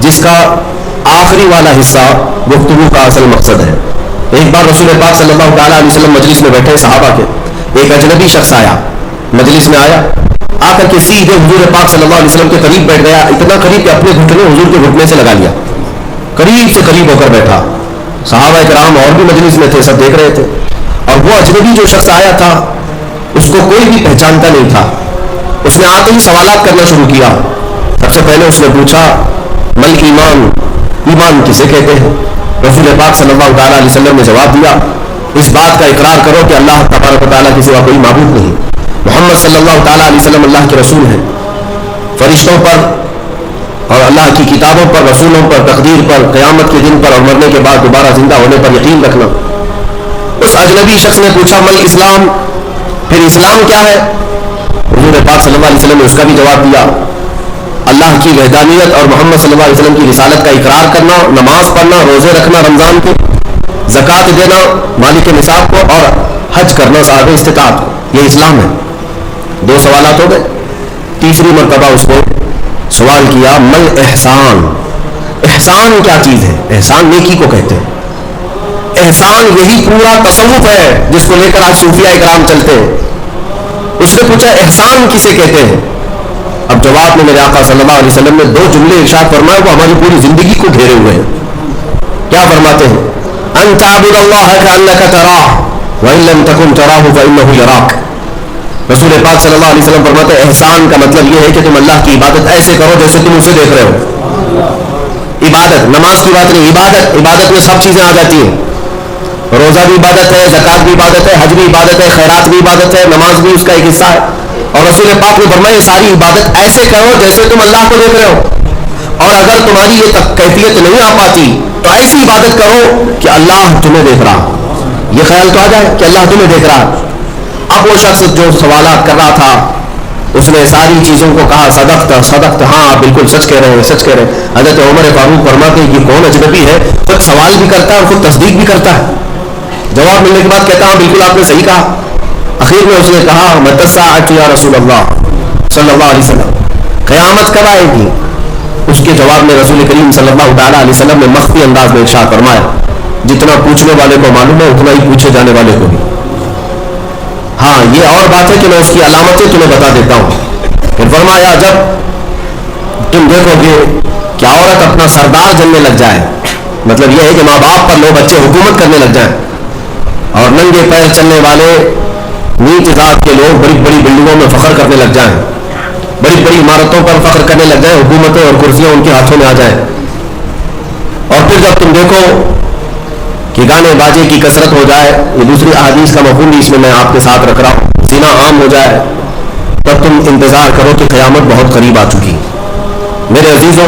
جس کا آخری والا حصہ گفتگو کا اصل مقصد ہے. ایک بار رسول پاک صلی اللہ تعالیٰ علیہ وسلم مجلس میں بیٹھے صحابہ کے, ایک اجنبی شخص آیا, مجلس میں آیا, آ کر کے سیدھے حضور پاک صلی اللہ علیہ وسلم کے قریب بیٹھ گیا, اتنا قریب کہ اپنے گھٹنے حضور کے گھٹنے سے لگا لیا, قریب سے قریب ہو کر بیٹھا. صحابہ کرام اور بھی مجلس میں تھے, سب دیکھ رہے تھے. اور وہ اجنبی جو شخص آیا تھا اس کو کوئی بھی پہچانتا نہیں تھا. اس نے آتے ہی سوالات کرنا شروع کیا. سب سے پہلے اس نے پوچھا مل ایمان, ایمان کسے کہتے ہیں؟ رسول پاک صلی اللہ تعالیٰ علیہ وسلم نے جواب دیا, اس بات کا اقرار کرو کہ اللہ تبارک و تعالیٰ کے سوا کوئی معبود نہیں, محمد صلی اللہ تعالیٰ علیہ وسلم اللہ کے رسول ہیں. فرشتوں پر اور اللہ کی کتابوں پر, رسولوں پر, تقدیر پر, قیامت کے دن پر اور مرنے کے بعد دوبارہ زندہ ہونے پر یقین رکھنا. اس اجنبی شخص نے پوچھا مل اسلام, پھر اسلام کیا ہے؟ حضور پاک صلی اللہ علیہ وسلم نے اس کا بھی جواب دیا, اللہ کی وحدانیت اور محمد صلی اللہ علیہ وسلم کی رسالت کا اقرار کرنا, نماز پڑھنا, روزے رکھنا رمضان کے, زکوٰۃ دینا مالک نصاب کو, اور حج کرنا صاحب استطاعت کو, یہ اسلام ہے. 2 سوالات ہو گئے. تیسری مرتبہ اس نے سوال کیا مل احسان, احسان کیا چیز ہے؟ احسان نیکی کو کہتے ہیں. احسان یہی پورا تصوف ہے جس کو لے کر آج صوفیاء اکرام چلتے ہیں. اس نے پوچھا احسان کسے کہتے ہیں؟ اب جواب میں میرے آقا صلی اللہ علیہ وسلم نے 2 جملے ارشاد فرمائے, وہ ہماری پوری زندگی کو گھیرے ہوئے ہیں. کیا فرماتے ہیں؟ ان تعبد اللہ کانک تراہ وان لم تکن تراہ فانہ یراک. رسول پاک صلی اللہ علیہ وسلم فرماتے ہیں احسان کا مطلب یہ ہے کہ تم اللہ کی عبادت ایسے کرو جیسے تم اسے دیکھ رہے ہو. عبادت, نماز کی بات نہیں, عبادت, عبادت میں سب چیزیں آ جاتی ہیں. روزہ بھی عبادت ہے, زکوٰۃ بھی عبادت ہے, حج بھی عبادت ہے, خیرات بھی عبادت ہے, نماز بھی اس کا ایک حصہ ہے. اور رسول پاک نے فرمایا یہ ساری عبادت ایسے کرو جیسے تم اللہ کو دیکھ رہے ہو, اور اگر تمہاری یہ کیفیت نہیں آ پاتی تو ایسی عبادت کرو کہ اللہ تمہیں دیکھ رہا. یہ خیال تو آ جائے کہ اللہ تمہیں دیکھ رہا. اب وہ شخص جو سوالات کر رہا تھا اس نے ساری چیزوں کو کہا صدقت صدقت, ہاں آپ بالکل سچ کہہ رہے ہیں, سچ کہہ رہے ہیں. حضرت عمر فاروق فرماتے ہیں کہ کون اجنبی ہے, خود سوال بھی کرتا ہے اور خود تصدیق بھی کرتا ہے. جواب ملنے کے بعد کہتا ہاں بالکل آپ نے صحیح کہا. اخیر میں اس نے کہا متی الساعۃ یا رسول اللہ صلی اللہ علیہ وسلم, قیامت کب آئے گی؟ اس کے جواب میں رسول کریم صلی اللہ تعالیٰ علیہ وسلم نے مخفی انداز میں ارشاد فرمایا جتنا پوچھنے والے کو معلوم ہے اتنا ہی پوچھے جانے والے کو بھی. ہاں یہ اور بات ہے کہ میں اس کی علامتیں تمہیں بتا دیتا ہوں. پھر فرمایا جب تم دیکھو گے کہ عورت اپنا سردار جننے لگ جائے, مطلب یہ ہے کہ ماں باپ پر لوگ بچے حکومت کرنے لگ جائیں, اور ننگے پیر چلنے والے نیچ ذات کے لوگ بڑی بڑی بلڈنگوں میں فخر کرنے لگ جائیں, بڑی بڑی عمارتوں پر فخر کرنے لگ جائیں, حکومتیں اور کرسیاں ان کے ہاتھوں میں آ جائیں. اور پھر جب تم دیکھو کہ گانے باجے کی کثرت ہو جائے, یہ دوسری احادیث کا مفہوم بھی اس میں آپ کے ساتھ رکھ رہا ہوں, زنا عام ہو جائے, تب تم انتظار کرو کہ قیامت بہت قریب آ چکی. میرے عزیزوں,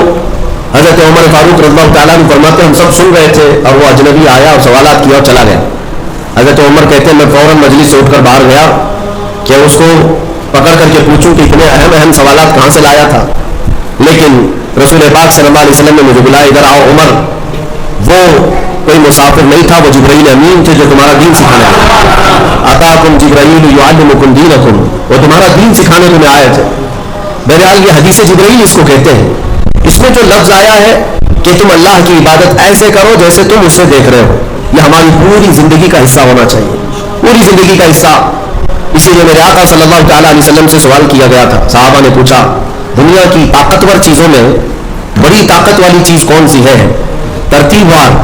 حضرت عمر فاروق رضی اللہ تعالیٰ عنہ فرماتے ہم سب سن رہے تھے اور وہ اجنبی آیا اور سوالات کیا اور چلا گیا. حضرت عمر کہتے ہیں میں فوراً مجلس سے اٹھ کر باہر گیا کہ اس کو پکڑ کر کے پوچھوں کہ اتنے اہم سوالات کہاں سے لایا تھا. لیکن رسول پاک صلی اللہ علیہ وسلم نے مجھے بلایا, ادھر آؤ عمر. وہ کوئی مسافر نہیں تھا, وہ جبرائیل امین تھے جو تمہارا دین سکھانے آئے. اتاکم جبرائیل یعلمکم دینکم, وہ تمہارا دین سکھانے تمہیں آئے تھے. بہرحال یہ حدیث جبرائیل اس کو کہتے ہیں. اس میں جو لفظ آیا ہے کہ تم اللہ کی عبادت ایسے کرو جیسے تم اسے دیکھ رہے ہو, یہ ہماری پوری زندگی کا حصہ ہونا چاہیے, پوری زندگی کا حصہ. اسی لیے میرے آقا صلی اللہ تعالیٰ علیہ وسلم سے سوال کیا گیا تھا. صحابہ نے پوچھا دنیا کی طاقتور چیزوں میں بڑی طاقت والی چیز کون سی ہے؟ ترتیب وار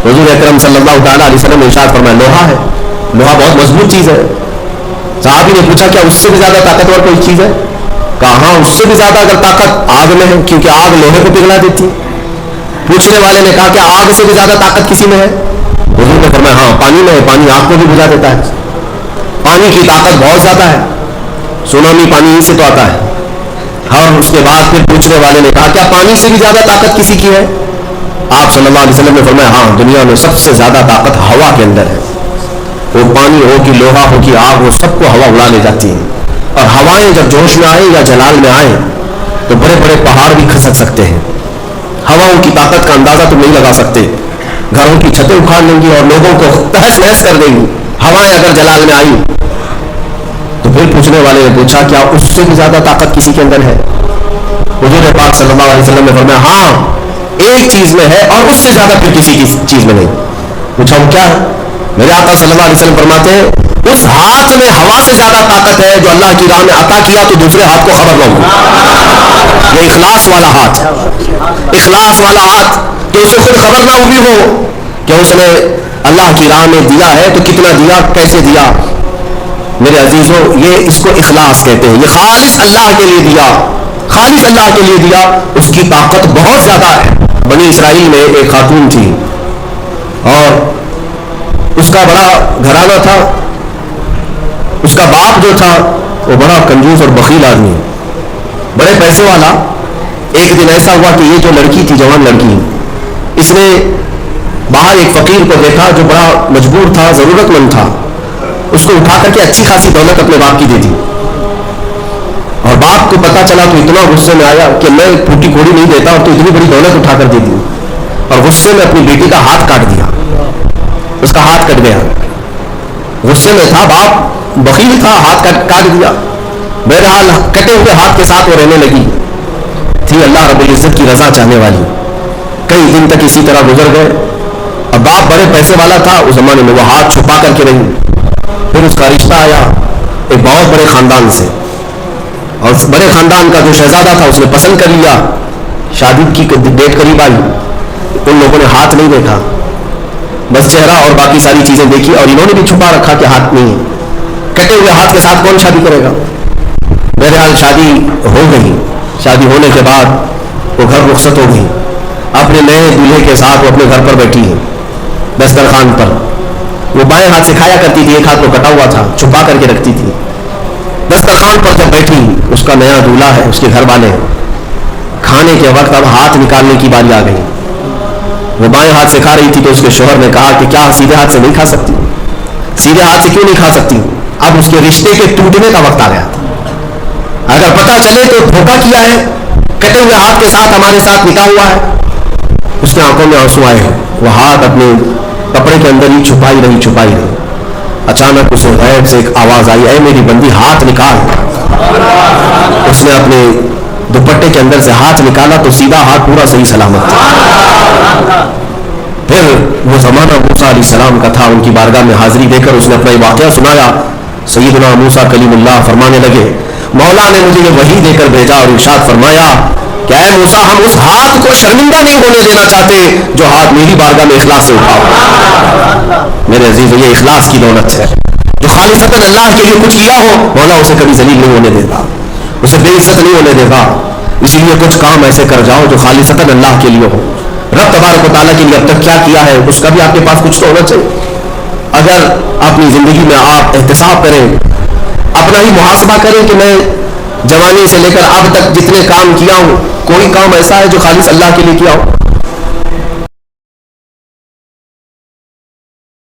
حضور اکرم صلی اللہ تعالیٰ علیہ وسلم نے ارشاد فرمایا لوہا ہے. لوہا بہت مضبوط چیز ہے. صحابی نے پوچھا کیا اس سے بھی زیادہ طاقتور کوئی چیز ہے؟ کہا ہاں اس سے بھی زیادہ اگر طاقت آگ میں ہے, کیونکہ آگ لوہے کو پگھلا دیتی. پوچھنے والے نے کہا کیا آگ سے بھی زیادہ طاقت کسی میں ہے؟ حضور نے فرمایا ہاں پانی میں ہے, پانی آگ کو بھی بجھا دیتا ہے. پانی کی طاقت بہت زیادہ ہے, سونامی پانی ہی سے تو آتا ہے. اور اس کے بعد پھر پوچھنے والے نے کہا کیا پانی سے بھی زیادہ طاقت کسی کی ہے؟ آپ صلی اللہ علیہ وسلم نے فرمایا ہاں دنیا میں سب سے زیادہ طاقت ہوا کے اندر ہے. وہ پانی ہو کہ لوہا ہو کہ آگ ہو, سب کو ہوا اڑا لے جاتی ہے. اور ہوائیں جب جوش میں آئیں یا جلال میں آئیں تو بڑے بڑے پہاڑ بھی کھسک سکتے ہیں. ہواؤں کی طاقت کا اندازہ تم نہیں لگا سکتے. گھروں کی چھتیں اکھاڑ لیں گی اور لوگوں کو تہس نہس کر دیں گی ہوائیں اگر جلال میں آئی. تو پھر پوچھنے والے نے پوچھا کیا اس سے بھی زیادہ طاقت کسی کے اندر ہے؟ حضور پاک صلی اللہ علیہ وسلم نے فرمایا ہاں ایک چیز میں ہے اور اس سے زیادہ پھر کسی کی چیز میں نہیں. پوچھا وہ کیا ہے؟ میرے آقا صلی اللہ علیہ وسلم فرماتے ہیں اس ہاتھ میں ہوا سے زیادہ طاقت ہے جو اللہ کی راہ میں عطا کیا تو دوسرے ہاتھ کو خبر نہ ہوگی. یہ اخلاص والا ہاتھ ہے. اخلاص والا ہاتھ کہ اسے خود خبر نہ ہوئی ہو کہ اس نے اللہ کی راہ میں دیا ہے تو کتنا دیا, کیسے دیا. میرے عزیزوں, یہ اس کو اخلاص کہتے ہیں. یہ خالص اللہ کے لیے دیا, خالص اللہ کے لیے دیا. اس کی طاقت بہت زیادہ ہے. بنی اسرائیل میں ایک خاتون تھی اور اس کا بڑا گھرانہ تھا. اس کا باپ جو تھا وہ بڑا کنجوس اور بخیل آدمی, بڑے پیسے والا. ایک دن ایسا ہوا کہ یہ جو لڑکی تھی, جوان لڑکی, اس نے باہر ایک فقیر کو دیکھا جو بڑا مجبور تھا, ضرورت مند تھا. اس کو اٹھا کر کے اچھی خاصی دولت اپنے باپ کی دے دی. اور باپ کو پتا چلا تو اتنا غصے میں آیا کہ میں پھوٹی گھوڑی نہیں دیتا اور تو اتنی بڑی دولت اٹھا کر دے دی. اور غصے میں اپنی بیٹی کا ہاتھ کاٹ دیا. اس کا ہاتھ کٹ گیا. غصے میں تھا باپ, بخیل تھا, ہاتھ کاٹ دیا. بہرحال کٹے ہوئے ہاتھ کے ساتھ وہ رہنے لگی. تھی اللہ رب العزت کی رضا چاہنے والی. کئی دن تک اسی طرح گزر گئے. اب باپ بڑے پیسے والا تھا اس زمانے میں, وہ ہاتھ چھپا کر کے رہی. پھر اس کا رشتہ آیا ایک بہت بڑے خاندان سے, اور بڑے خاندان کا جو شہزادہ تھا اس نے پسند کر لیا. شادی کی ڈیٹ قریب آئی. ان لوگوں نے ہاتھ نہیں دیکھا, بس چہرہ اور باقی ساری چیزیں دیکھی, اور انہوں نے بھی چھپا رکھا کہ ہاتھ نہیں ہے. کٹے ہوئے ہاتھ کے ساتھ کون شادی کرے گا. بہرحال شادی ہو گئی. شادی ہونے کے بعد وہ گھر رخصت ہو گئی. اپنے نئے دولہے کے ساتھ وہ اپنے گھر پر بیٹھی ہے دسترخوان پر. وہ بائیں ہاتھ سے کھایا کرتی تھی, ایک ہاتھ کو کٹا ہوا تھا, چھپا کر کے رکھتی تھی. دسترخوان پر جب بیٹھی, اس کا نیا دولہا ہے, اس کے گھر والے, کھانے کے وقت اب ہاتھ نکالنے کی باری آ گئی. وہ بائیں ہاتھ سے کھا رہی تھی تو اس کے شوہر نے کہا کہ کیا سیدھے ہاتھ سے نہیں کھا سکتی, سیدھے ہاتھ سے کیوں نہیں کھا سکتی. اب اس کے رشتے کے ٹوٹنے کا وقت آ گیا تھا. اگر پتا چلے تو دھوکہ کیا ہے, کٹے ہوئے ہاتھ کے ساتھ ہمارے ساتھ نکاح ہوا ہے. اس کے آنکھوں میں آنسو آئے ہیں. وہ ہاتھ اپنے کپڑے کے اندر ہی چھپائی رہی. اچانک اسے غیب سے ایک آواز آئی, اے میری بندی ہاتھ نکال. اس نے اپنے دوپٹے کے اندر سے ہاتھ نکالا تو سیدھا ہاتھ پورا صحیح سلامت تھا. پھر وہ زمانہ موسیٰ علیہ السلام کا تھا. ان کی بارگاہ میں حاضری دے کر اس نے اپنا یہ واقعہ سنایا. سیدنا موسیٰ کلیم اللہ فرمانے لگے, مولا نے مجھے یہ وحی دے کر بھیجا اور ارشاد فرمایا کہ اے موسیٰ, ہم اس ہاتھ کو شرمندہ نہیں ہونے دینا چاہتے جو ہاتھ میری بارگاہ میں اخلاص سے اٹھاؤ. میرے عزیز, یہ اخلاص کی دولت ہے. جو خالصتاً اللہ کے لیے کچھ کیا ہو, مولا اسے کبھی ذلیل نہیں ہونے دیتا, اسے بے عزت نہیں ہونے دیتا. اسی لیے کچھ کام ایسے کر جاؤ جو خالصتاً اللہ کے لیے ہو. رب تبارک و تعالیٰ کے لیے اب تک کیا کیا ہے اس کا بھی آپ کے پاس کچھ تو ہونا چاہیے. اگر اپنی زندگی میں آپ احتساب کریں, اپنا ہی محاسبہ کریں کہ میں جوانی سے لے کر اب تک جتنے کام کیا ہوں, کوئی کام ایسا ہے جو خالص اللہ کے لیے کیا ہو.